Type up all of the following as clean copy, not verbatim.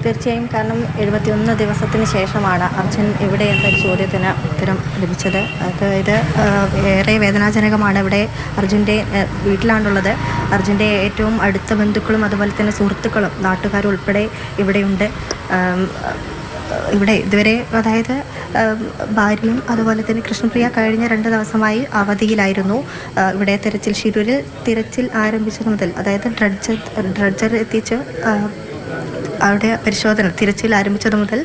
തീർച്ചയായും. കാരണം 71 ദിവസത്തിന് ശേഷമാണ് അർജുൻ ഇവിടെ എന്നൊരു ചോദ്യത്തിന് ഉത്തരം ലഭിച്ചത്. അതായത് ഏറെ വേദനാജനകമാണ്. ഇവിടെ അർജുൻ്റെ വീട്ടിലാണുള്ളത്. അർജുൻ്റെ ഏറ്റവും അടുത്ത ബന്ധുക്കളും അതുപോലെ തന്നെ സുഹൃത്തുക്കളും നാട്ടുകാരും ഉൾപ്പെടെ ഇവിടെയുണ്ട്. ഇവിടെ ഇതുവരെ, അതായത് ഭാര്യയും അതുപോലെ തന്നെ കൃഷ്ണപ്രിയ കഴിഞ്ഞ 2 ദിവസമായി അവധിയിലായിരുന്നു. ഇവിടെ ശിരൂരിൽ തിരച്ചിൽ ആരംഭിച്ചത് മുതൽ, അതായത് ഡ്രഡ്ജർ എത്തിച്ച് അവിടെ തിരച്ചിൽ ആരംഭിച്ചത് മുതൽ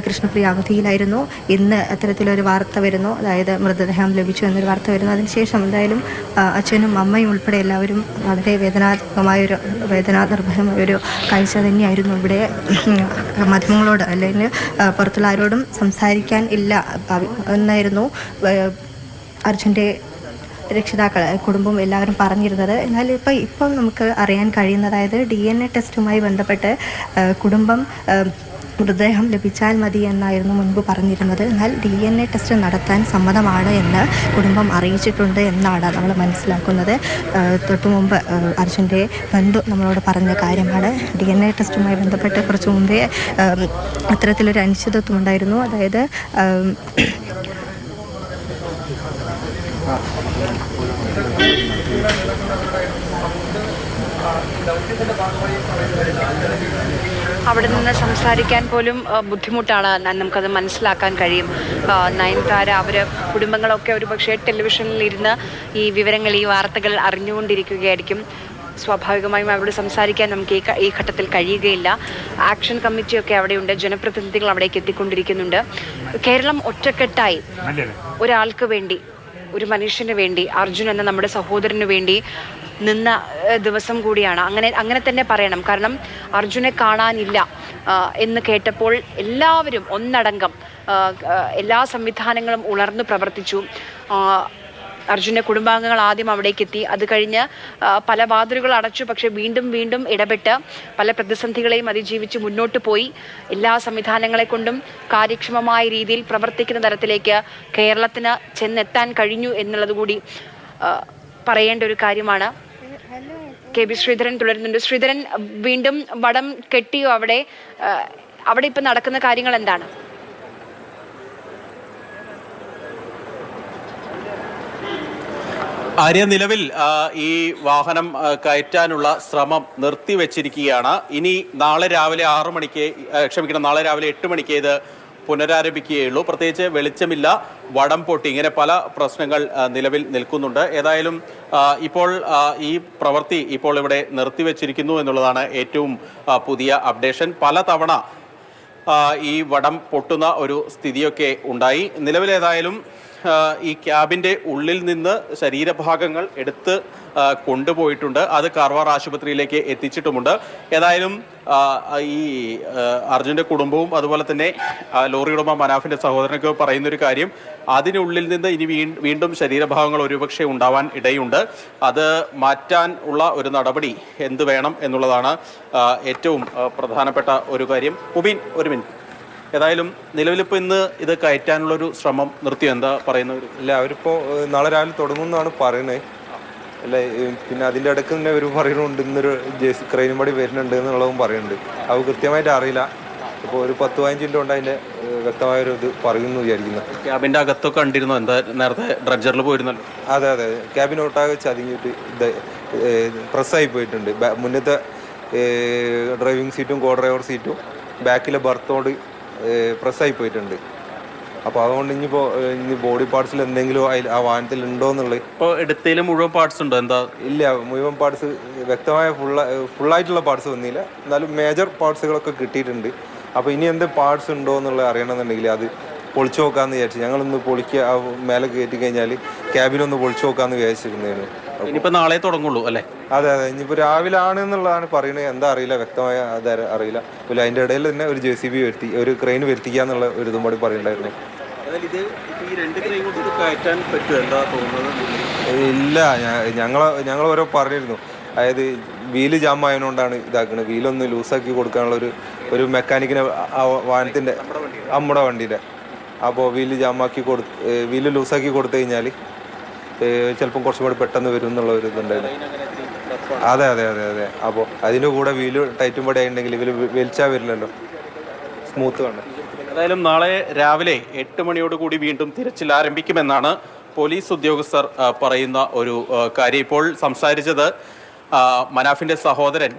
കൃഷ്ണപ്രിയ അവധിയിലായിരുന്നു. ഇന്ന് അത്തരത്തിലൊരു വാർത്ത വരുന്നു, അതായത് മൃതദേഹം ലഭിച്ചു എന്നൊരു വാർത്ത വരുന്നു. അതിനുശേഷം എന്തായാലും അച്ഛനും അമ്മയും ഉൾപ്പെടെ എല്ലാവരും വളരെ വേദനാനിർഭരമായൊരു കാഴ്ച തന്നെയായിരുന്നു. ഇവിടെ മാധ്യമങ്ങളോട് അല്ലെങ്കിൽ പുറത്തുള്ള ആരോടും സംസാരിക്കാൻ ഇല്ല എന്നായിരുന്നു അർജുൻ്റെ രക്ഷിതാക്കൾ, കുടുംബം എല്ലാവരും പറഞ്ഞിരുന്നത്. എന്നാൽ ഇപ്പം നമുക്ക് അറിയാൻ കഴിയുന്നത്, അതായത് DNA ടെസ്റ്റുമായി ബന്ധപ്പെട്ട് കുടുംബം മൃതദേഹം ലഭിച്ചാൽ മതി എന്നായിരുന്നു മുൻപ് പറഞ്ഞിരുന്നത്. എന്നാൽ DNA ടെസ്റ്റ് നടത്താൻ സമ്മതമാണ് എന്ന് കുടുംബം അറിയിച്ചിട്ടുണ്ട് എന്നാണ് നമ്മൾ മനസ്സിലാക്കുന്നത്. തൊട്ടു മുമ്പ് അർജുൻ്റെ ബന്ധു നമ്മളോട് പറഞ്ഞ കാര്യമാണ്. DNA ടെസ്റ്റുമായി ബന്ധപ്പെട്ട് കുറച്ച് മുമ്പേ അത്തരത്തിലൊരു അനിശ്ചിതത്വം ഉണ്ടായിരുന്നു. അതായത് അവിടെ നിന്ന് സംസാരിക്കാൻ പോലും ബുദ്ധിമുട്ടാണ്. നമുക്കത് മനസ്സിലാക്കാൻ കഴിയും. നയൻതാര അവർ കുടുംബങ്ങളൊക്കെ ഒരു പക്ഷേ ടെലിവിഷനിൽ ഇരുന്ന് ഈ വിവരങ്ങൾ, ഈ വാർത്തകൾ അറിഞ്ഞുകൊണ്ടിരിക്കുകയായിരിക്കും. സ്വാഭാവികമായും അവരോട് സംസാരിക്കാൻ നമുക്ക് ഈ ഘട്ടത്തിൽ കഴിയുകയില്ല. ആക്ഷൻ കമ്മിറ്റിയൊക്കെ അവിടെയുണ്ട്, ജനപ്രതിനിധികൾ അവിടേക്ക് എത്തിക്കൊണ്ടിരിക്കുന്നുണ്ട്. കേരളം ഒറ്റക്കെട്ടായി ഒരാൾക്ക് വേണ്ടി, ഒരു മനുഷ്യന് വേണ്ടി, അർജുൻ എന്ന നമ്മുടെ സഹോദരന് വേണ്ടി നിന്ന ദിവസം കൂടിയാണ്. അങ്ങനെ തന്നെ പറയണം. കാരണം അർജുനെ കാണാനില്ല എന്ന് കേട്ടപ്പോൾ എല്ലാവരും ഒന്നടങ്കം എല്ലാ സംവിധാനങ്ങളും ഉണർന്നു പ്രവർത്തിച്ചു. അർജുൻ്റെ കുടുംബാംഗങ്ങൾ ആദ്യം അവിടേക്ക് എത്തി. അത് കഴിഞ്ഞ് പല വാതിലുകൾ അടച്ചു. പക്ഷെ വീണ്ടും ഇടപെട്ട് പല പ്രതിസന്ധികളെയും അതിജീവിച്ച് മുന്നോട്ട് പോയി. എല്ലാ സംവിധാനങ്ങളെ കൊണ്ടും കാര്യക്ഷമമായ രീതിയിൽ പ്രവർത്തിക്കുന്ന തരത്തിലേക്ക് കേരളത്തിന് ചെന്നെത്താൻ കഴിഞ്ഞു എന്നുള്ളത് കൂടി പറയേണ്ട ഒരു കാര്യമാണ്. KB ശ്രീധരൻ തുടരുന്നുണ്ട്. ശ്രീധരൻ, വീണ്ടും വടം കെട്ടിയോ? അവിടെ ഇപ്പം നടക്കുന്ന കാര്യങ്ങൾ എന്താണ്? ആര്യ, നിലവിൽ ഈ വാഹനം കയറ്റാനുള്ള ശ്രമം നിർത്തിവെച്ചിരിക്കുകയാണ്. ഇനി നാളെ രാവിലെ 8 മണിക്ക് ഇത് പുനരാരംഭിക്കുകയുള്ളൂ. പ്രത്യേകിച്ച് വെളിച്ചമില്ല, വടം പൊട്ടി, ഇങ്ങനെ പല പ്രശ്നങ്ങൾ നിലവിൽ നിൽക്കുന്നുണ്ട്. ഏതായാലും ഇപ്പോൾ ഈ പ്രവൃത്തി ഇപ്പോൾ ഇവിടെ നിർത്തിവെച്ചിരിക്കുന്നു എന്നുള്ളതാണ് ഏറ്റവും പുതിയ അപ്ഡേഷൻ. പലതവണ ഈ വടം പൊട്ടുന്ന ഒരു സ്ഥിതിയൊക്കെ ഉണ്ടായി. നിലവിലേതായാലും ഈ ക്യാബിൻ്റെ ഉള്ളിൽ നിന്ന് ശരീരഭാഗങ്ങൾ എടുത്ത് കൊണ്ടുപോയിട്ടുണ്ട്. അത് കാർവാർ ആശുപത്രിയിലേക്ക് എത്തിച്ചിട്ടുമുണ്ട്. ഏതായാലും ഈ അർജുൻ്റെ കുടുംബവും അതുപോലെ തന്നെ ലോറി ഉടമ മനാഫിൻ്റെ സഹോദരനൊക്കെ പറയുന്നൊരു കാര്യം, അതിനുള്ളിൽ നിന്ന് ഇനി വീണ്ടും ശരീരഭാഗങ്ങൾ ഒരുപക്ഷെ ഉണ്ടാവാൻ ഇടയുണ്ട്. അത് മാറ്റാൻ ഉള്ള ഒരു നടപടി എന്ത് വേണം എന്നുള്ളതാണ് ഏറ്റവും പ്രധാനപ്പെട്ട ഒരു കാര്യം. മുബീൻ, ഒരു മിനിറ്റ്. ഏതായാലും നിലവിലിപ്പോൾ ഇന്ന് ഇത് കയറ്റാനുള്ളൊരു ശ്രമം നിർത്തിയോ? എന്താ പറയുന്നത്? ഇല്ല, അവരിപ്പോൾ നാളെ രാവിലെ തുടങ്ങുമെന്നാണ് പറയുന്നത്. അല്ല, പിന്നെ അതിൻ്റെ ഇടയ്ക്ക് തന്നെ അവർ പറയുന്നുണ്ട് ഇന്നൊരു ക്രെയിനും പടി വരുന്നുണ്ട് എന്നുള്ളതും പറയുന്നുണ്ട്. അത് കൃത്യമായിട്ട് അറിയില്ല. ഇപ്പോൾ ഒരു 10-15 മിനിറ്റ് കൊണ്ട് അതിൻ്റെ വ്യക്തമായൊരു ഇത് പറയുമെന്ന് വിചാരിക്കുന്നു. ക്യാബിൻ്റെ അകത്തൊക്കെ കണ്ടിരുന്നു, എന്താ നേരത്തെ ഡ്രഡ്ജറിൽ പോയിരുന്നല്ലോ? അതെ, ക്യാബിനൊട്ടാകെ ചതിങ്ങിയിട്ട് ഇത് പ്രസ്സായി പോയിട്ടുണ്ട്. മുന്നത്തെ ഡ്രൈവിംഗ് സീറ്റും കോ ഡ്രൈവർ സീറ്റും ബാക്കിലെ ബർത്തോട് പ്രസ്സായി പോയിട്ടുണ്ട്. അപ്പോൾ അതുകൊണ്ട് ഇനി ബോഡി പാർട്സിൽ എന്തെങ്കിലും ആ വാഹനത്തിൽ ഉണ്ടോ എന്നുള്ളത്. ഇപ്പോൾ എടുത്തതിൽ മുഴുവൻ പാർട്സ് ഉണ്ടോ? എന്താ? ഇല്ല, മുഴുവൻ പാർട്സ് വ്യക്തമായ ഫുള്ളായിട്ടുള്ള പാർട്സ് വന്നില്ല. എന്നാലും മേജർ പാർട്സുകളൊക്കെ കിട്ടിയിട്ടുണ്ട്. അപ്പോൾ ഇനി എന്ത് പാർട്സ് ഉണ്ടോ എന്നുള്ളത് അറിയണമെന്നുണ്ടെങ്കിൽ അത് പൊളിച്ചു നോക്കാമെന്ന് വിചാരിച്ചു. ഞങ്ങളൊന്ന് മേലെ കയറ്റി കഴിഞ്ഞാൽ ക്യാബിനൊന്ന് പൊളിച്ചു നോക്കാമെന്ന് വിചാരിച്ചിരുന്നതാണ്. ഇനിയിപ്പോൾ നാളെ തുടങ്ങുള്ളൂ അല്ലേ? അതെ, ഇനിയിപ്പോൾ രാവിലെ ആണ് എന്നുള്ളതാണ് പറയുന്നത്. എന്താ അറിയില്ല, വ്യക്തമായ അത് അറിയില്ല. അതിൻ്റെ ഇടയിൽ തന്നെ ഒരു JCB ഒരു ക്രെയിൻ വരുത്തിക്കുക എന്നുള്ള ഒരു ഇതും കൂടി പറയുന്നുണ്ടായിരുന്നു. ഇല്ല, ഞങ്ങൾ ഓരോ പറഞ്ഞിരുന്നു. അതായത് വീല് ജാം ആയതുകൊണ്ടാണ് ഇതാക്കുന്നത്. വീലൊന്ന് ലൂസാക്കി കൊടുക്കാനുള്ള ഒരു മെക്കാനിക്കിനെ വാഹനത്തിൻ്റെ നമ്മുടെ വണ്ടിയുടെ. അപ്പോൾ വീല് ലൂസാക്കി കൊടുത്തു കഴിഞ്ഞാൽ ചിലപ്പം കുറച്ചും കൂടി പെട്ടെന്ന് വരും എന്നുള്ള ഒരു ഇതുണ്ടായിരുന്നു. അതെ. അപ്പോൾ അതിൻ്റെ കൂടെ വീല് ടൈറ്റും പടി ആയിട്ടുണ്ടെങ്കിൽ വലിച്ചാൽ വരില്ലല്ലോ. സ്മൂത്ത് വേണം. ഏതായാലും നാളെ രാവിലെ 8 മണിയോടുകൂടി വീണ്ടും തിരച്ചിൽ ആരംഭിക്കുമെന്നാണ് പോലീസ് ഉദ്യോഗസ്ഥർ പറയുന്ന ഒരു കാര്യം. ഇപ്പോൾ സംസാരിച്ചത് മനാഫിന്റെ സഹോദരൻ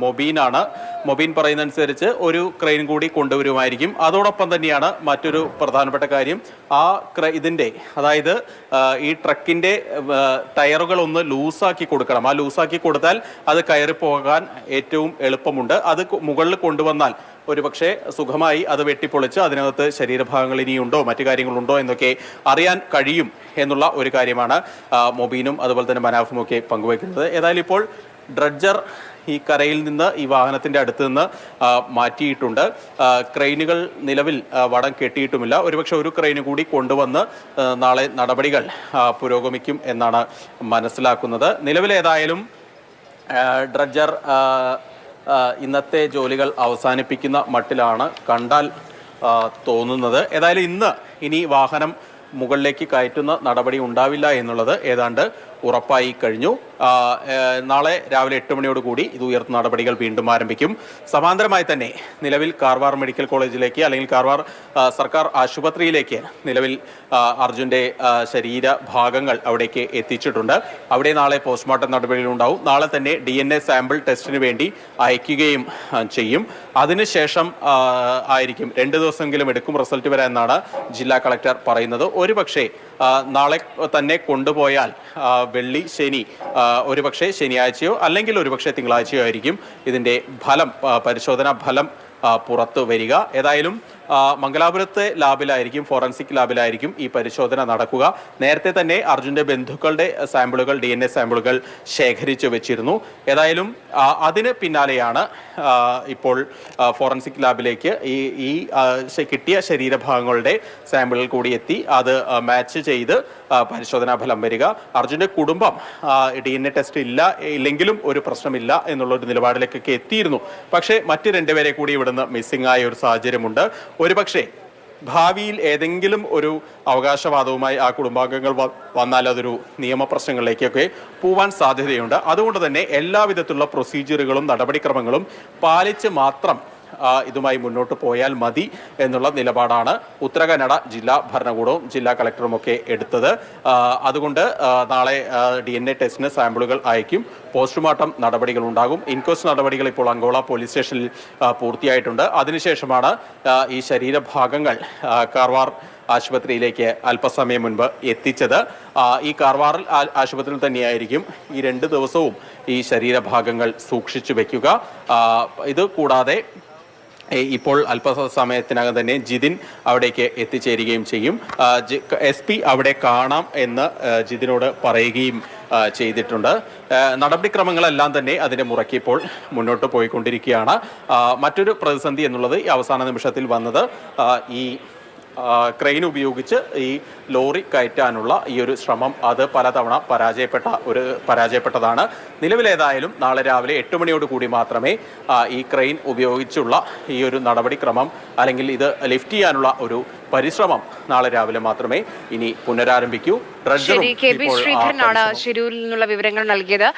മൊബീനാണ്. മൊബീൻ പറയുന്നതനുസരിച്ച് ഒരു ക്രെയിൻ കൂടി കൊണ്ടുവരുമായിരിക്കും. അതോടൊപ്പം തന്നെയാണ് മറ്റൊരു പ്രധാനപ്പെട്ട കാര്യം, ഇതിൻ്റെ അതായത് ഈ ട്രക്കിൻ്റെ ടയറുകൾ ഒന്ന് ലൂസാക്കി കൊടുക്കണം. ആ ലൂസാക്കി കൊടുത്താൽ അത് കയറി പോകാൻ ഏറ്റവും എളുപ്പമുണ്ട്. അത് മുകളിൽ കൊണ്ടുവന്നാൽ ഒരുപക്ഷെ സുഖമായി അത് വെട്ടിപ്പൊളിച്ച് അതിനകത്ത് ശരീരഭാഗങ്ങൾ ഇനിയുണ്ടോ മറ്റു കാര്യങ്ങളുണ്ടോ എന്നൊക്കെ അറിയാൻ കഴിയും എന്നുള്ള ഒരു കാര്യമാണ് മൊബീനും അതുപോലെ തന്നെ മനാഫും ഒക്കെ പങ്കുവയ്ക്കുന്നത്. ഏതായാലും ഇപ്പോൾ ഡ്രഡ്ജർ ഈ കരയിൽ നിന്ന് ഈ വാഹനത്തിൻ്റെ അടുത്ത് നിന്ന് മാറ്റിയിട്ടുണ്ട്. ക്രെയിനുകൾ നിലവിൽ വടം കെട്ടിയിട്ടുമില്ല. ഒരുപക്ഷെ ഒരു ക്രെയിന് കൂടി കൊണ്ടുവന്ന് നാളെ നടപടികൾ പുരോഗമിക്കും എന്നാണ് മനസ്സിലാക്കുന്നത്. നിലവിലേതായാലും ഡ്രഡ്ജർ ഇന്നത്തെ ജോലികൾ അവസാനിപ്പിക്കുന്ന മട്ടിലാണ് കണ്ടാൽ തോന്നുന്നത്. ഏതായാലും ഇനി വാഹനം മുകളിലേക്ക് കയറ്റുന്ന നടപടി ഉണ്ടാവില്ല എന്നുള്ളത് ഏതാണ്ട് ഉറപ്പായി കഴിഞ്ഞു. നാളെ രാവിലെ 8 മണിയോടുകൂടി ഇത് ഉയർത്തുന്ന നടപടികൾ വീണ്ടും ആരംഭിക്കും. സമാന്തരമായി തന്നെ നിലവിൽ കാർവാർ മെഡിക്കൽ കോളേജിലേക്ക് അല്ലെങ്കിൽ കാർവാർ സർക്കാർ ആശുപത്രിയിലേക്ക് നിലവിൽ അർജുൻ്റെ ശരീരഭാഗങ്ങൾ അവിടേക്ക് എത്തിച്ചിട്ടുണ്ട്. അവിടെ നാളെ പോസ്റ്റ്മോർട്ടം നടപടികൾ ഉണ്ടാവും. നാളെ തന്നെ DNA സാമ്പിൾ ടെസ്റ്റിന് വേണ്ടി അയക്കുകയും ചെയ്യും. അതിനുശേഷം ആയിരിക്കും 2 ദിവസമെങ്കിലും എടുക്കും റിസൾട്ട് വരാൻ എന്നാണ് ജില്ലാ കളക്ടർ പറയുന്നത്. ഒരുപക്ഷെ നാളെ തന്നെ കൊണ്ടുപോയാൽ വെള്ളി ശനി ഒരുപക്ഷെ ശനിയാഴ്ചയോ അല്ലെങ്കിൽ ഒരുപക്ഷെ തിങ്കളാഴ്ചയോ ആയിരിക്കും ഇതിൻ്റെ പരിശോധനാ ഫലം പുറത്തു വരിക. ഏതായാലും മംഗലാപുരത്തെ ലാബിലായിരിക്കും, ഫോറൻസിക് ലാബിലായിരിക്കും ഈ പരിശോധന നടക്കുക. നേരത്തെ തന്നെ അർജുൻ്റെ ബന്ധുക്കളുടെ സാമ്പിളുകൾ DNA സാമ്പിളുകൾ ശേഖരിച്ചു വെച്ചിരുന്നു. ഏതായാലും അതിന് പിന്നാലെയാണ് ഇപ്പോൾ ഫോറൻസിക് ലാബിലേക്ക് ഈ കിട്ടിയ ശരീരഭാഗങ്ങളുടെ സാമ്പിളുകൾ കൂടി എത്തി അത് മാച്ച് ചെയ്ത് പരിശോധനാ ഫലം വരിക. അർജുൻ്റെ കുടുംബം DNA ടെസ്റ്റ് ഇല്ലെങ്കിലും ഒരു പ്രശ്നമില്ല എന്നുള്ളൊരു നിലപാടിലേക്കൊക്കെ എത്തിയിരുന്നു. പക്ഷേ മറ്റ് 2 പേരെ കൂടി ഇവിടുന്ന് മിസ്സിംഗ് ആയ ഒരു സാഹചര്യമുണ്ട്. ഒരുപക്ഷെ ഭാവിയിൽ ഏതെങ്കിലും ഒരു അവകാശവാദവുമായി ആ കുടുംബാംഗങ്ങൾ വന്നാൽ അതൊരു നിയമപ്രശ്നങ്ങളിലേക്കൊക്കെ പോവാൻ സാധ്യതയുണ്ട്. അതുകൊണ്ട് തന്നെ എല്ലാവിധത്തിലുള്ള പ്രൊസീജിയറുകളും നടപടിക്രമങ്ങളും പാലിച്ച് മാത്രം ഇതുമായി മുന്നോട്ട് പോയാൽ മതി എന്നുള്ള നിലപാടാണ് ഉത്തര കന്നഡ ജില്ലാ ഭരണകൂടവും ജില്ലാ കളക്ടറും ഒക്കെ എടുത്തത്. അതുകൊണ്ട് നാളെ DNA ടെസ്റ്റിന് സാമ്പിളുകൾ അയക്കും. പോസ്റ്റ്മോർട്ടം നടപടികൾ ഉണ്ടാകും. ഇൻക്വസ്റ്റ് നടപടികൾ ഇപ്പോൾ അങ്കോള പോലീസ് സ്റ്റേഷനിൽ പൂർത്തിയായിട്ടുണ്ട്. അതിനുശേഷമാണ് ഈ ശരീരഭാഗങ്ങൾ കാർവാർ ആശുപത്രിയിലേക്ക് അല്പസമയം മുൻപ് എത്തിച്ചത്. ഈ കാർവാർ ആശുപത്രിയിൽ തന്നെയായിരിക്കും ഈ 2 ദിവസവും ഈ ശരീരഭാഗങ്ങൾ സൂക്ഷിച്ചു വെക്കുക. ഇത് കൂടാതെ ഇപ്പോൾ അല്പസമയത്തിനകം തന്നെ ജിതിൻ അവിടേക്ക് എത്തിച്ചേരുകയും ചെയ്യും. SP അവിടെ കാണാം എന്ന് ജിതിനോട് പറയുകയും ചെയ്തിട്ടുണ്ട്. നടപടിക്രമങ്ങളെല്ലാം തന്നെ അതിൻ്റെ മുറയ്ക്ക് ഇപ്പോൾ മുന്നോട്ട് പോയിക്കൊണ്ടിരിക്കുകയാണ്. മറ്റൊരു പ്രതിസന്ധി എന്നുള്ളത് ഈ അവസാന നിമിഷത്തിൽ വന്നത് ഈ ക്രെയിൻ ഉപയോഗിച്ച് ഈ ലോറി കയറ്റാനുള്ള ഈ ഒരു ശ്രമം അത് പലതവണ പരാജയപ്പെട്ടതാണ്. നിലവിലേതായാലും നാളെ രാവിലെ 8 മണിയോടുകൂടി മാത്രമേ ഈ ക്രെയിൻ ഉപയോഗിച്ചുള്ള ഈ ഒരു നടപടിക്രമം അല്ലെങ്കിൽ ഇത് ലിഫ്റ്റ് ചെയ്യാനുള്ള ഒരു പരിശ്രമം നാളെ രാവിലെ മാത്രമേ ഇനി പുനരാരംഭിക്കൂ. ശ്രീധരനാണ് ശിരൂരിൽ നിന്നുള്ള വിവരങ്ങൾ നൽകിയത്.